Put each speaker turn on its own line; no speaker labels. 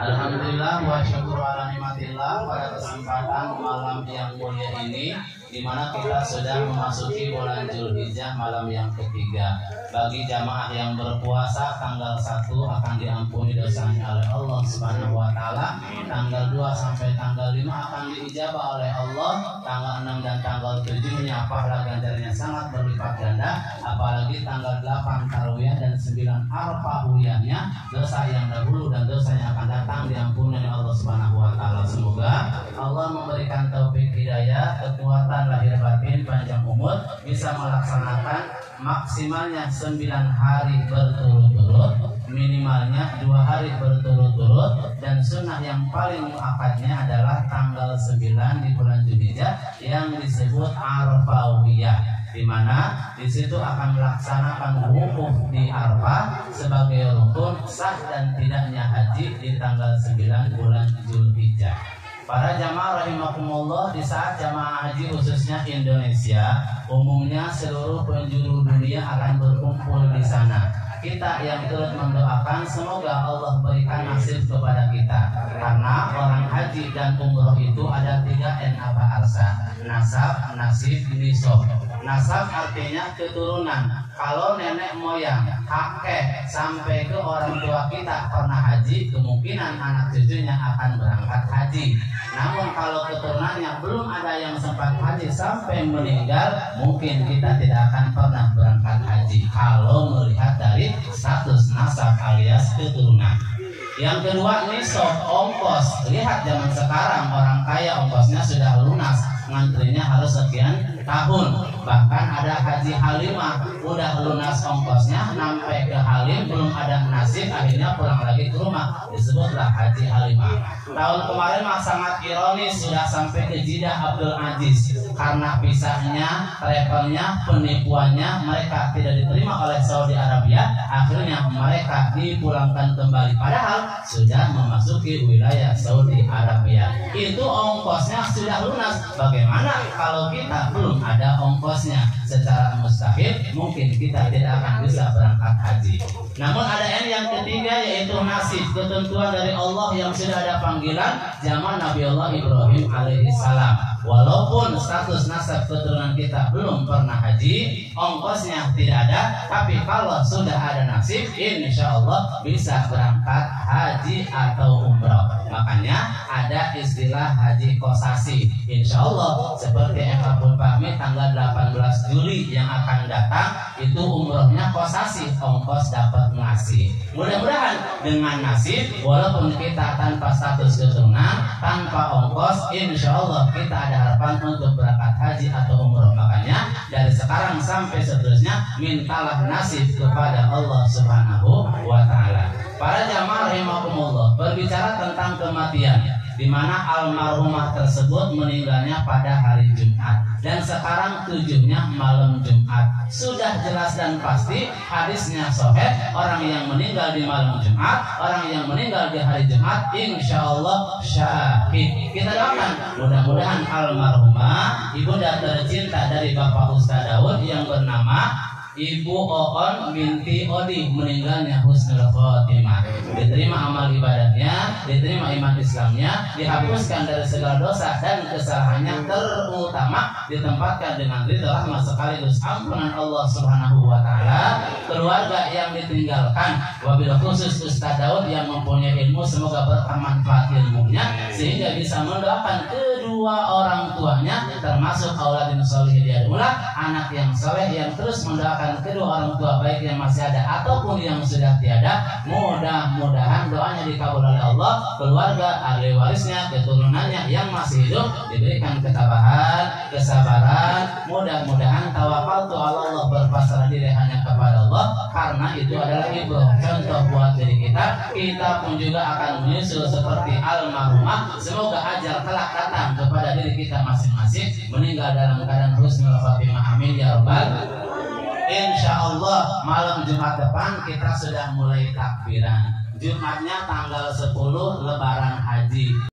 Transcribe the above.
Alhamdulillah wa syukur ala nikmatillah. Pada kesempatan malam yang mulia ini, di mana kita sudah memasuki bulan Zulhijjah, malam yang ketiga. Bagi jamaah yang berpuasa, tanggal 1 akan diampuni dosanya oleh Allah Subhanahu wa taala. Tanggal 2 sampai tanggal 5 akan diijabah oleh Allah. Tanggal 6 dan tanggal 7-nya pahala ganjarnya sangat berlipat ganda. Apalagi tanggal 8 Tarwiyah dan 9 Arfahuyahnya, dosa yang dahulu dan dosa yang akan datang diampuni oleh Allah Subhanahu wa taala. Semoga Allah memberikan taufik hidayah, kekuatan lahir batin, panjang umur, bisa melaksanakan maksimalnya 9 hari berturut-turut, minimalnya 2 hari berturut-turut, dan sunnah yang paling muakkadnya adalah tanggal 9 di bulan Zulhijjah yang disebut Arfawiyah, di mana di situ akan melaksanakan wukuf di Arfah sebagai rukun sah dan tidaknya haji di tanggal 9 bulan Zulhijjah. Para jamaah rahimakumullah, di saat jamaah haji khususnya Indonesia, umumnya seluruh penjuru dunia akan berkumpul di sana. Kita yang turut mendoakan semoga Allah berikan nasib kepada kita, karena orang haji dan umroh itu ada 3 N-aba arsa: nasab, nasib, nisab. Nasab artinya keturunan. Kalau nenek moyang, kakek sampai ke orang tua kita pernah haji, kemungkinan anak cucunya akan berangkat haji. Namun kalau keturunannya belum ada yang sempat haji sampai meninggal, mungkin kita tidak akan pernah berangkat haji kalau melihat dari status nasab alias keturunan. Yang kedua, nisab, ongkos. Lihat zaman sekarang orang kaya ongkosnya sudah lunas, ngantrinya harus sekian tahun. Bahkan ada haji halimah, udah lunas ongkosnya, sampai ke halim belum ada nasib, akhirnya pulang lagi ke rumah, disebutlah haji halimah. Tahun kemarin mah sangat ironis, sudah sampai ke Jeddah Abdul Aziz, karena pisahnya, travelnya, penipuannya, mereka tidak diterima oleh Saudi Arabia, akhirnya mereka dipulangkan kembali, padahal sudah memasuki wilayah Saudi Arabia. Itu ongkosnya sudah lunas. Bagaimana kalau kita belum ada ongkosnya? Secara mustahil mungkin kita tidak akan bisa berangkat haji. Namun ada N yang ketiga, yaitu nasib, ketentuan dari Allah yang sudah ada panggilan zaman Nabi Allah Ibrahim alaihissalam. Walaupun status nasab keturunan kita belum pernah haji, ongkosnya tidak ada, tapi kalau sudah ada nasib, insya Allah bisa berangkat haji atau umroh. Makanya ada istilah haji kosasi. Insya Allah seperti Epapun Fahmi tanggal 18 Juli yang akan datang, itu umrohnya kosasi, ongkos dapat ngasih. Mudah-mudahan dengan nasib, walaupun kita tanpa status keturunan, tanpa ongkos, insya Allah kita ada harapan untuk berangkat haji atau umroh. Makanya dari sekarang sampai seterusnya, mintalah nasib kepada Allah Subhanahu wa taala. Para jamaah rahimakumullah, berbicara tentang kematian, di mana almarhumah tersebut meninggalnya pada hari Jumat, dan sekarang 7-nya malam Jumat. Sudah jelas dan pasti hadisnya sahih, orang yang meninggal di malam Jumat, orang yang meninggal di hari Jumat, insya Allah syahid. Kita doakan mudah-mudahan almarhumah ibunda tercinta dari Bapak Ustaz Daud yang bernama Ibu Oon binti Odi meninggalnya husnul khotimah, diterima amal ibadahnya, diterima iman Islamnya, dihapuskan dari segala dosa dan kesalahannya, terutama ditempatkan dengan ridha rahmat sekaligus ampunan Allah Subhanahu wa taala. Keluarga yang ditinggalkan, wabil khusus Ustaz Daud yang mempunyai ilmu, semoga bermanfaat ilmunya sehingga bisa mendoakan kedua orang tuanya, termasuk auladin sholihin yad'ulah, anak yang soleh yang terus mendoakan kedua orang tua baik yang masih ada ataupun yang sudah tiada. Mudah-mudahan doanya dikabul oleh Allah. Keluarga, ahli warisnya, keturunannya yang masih hidup diberikan ketabahan, kesabaran. Mudah-mudahan tawakaltu ala Allah, berpasrah diri hanya kepada Allah, karena itu adalah ibrah, contoh buat diri kita. Kita pun juga akan menyusul seperti almarhumah. Semoga ajal kelak datang kepada diri kita masing-masing, meninggal dalam keadaan husnul khotimah. Amin ya rabbal. Insya Allah malam Jumat depan kita sudah mulai takbiran. Jumatnya tanggal 10 Lebaran Haji.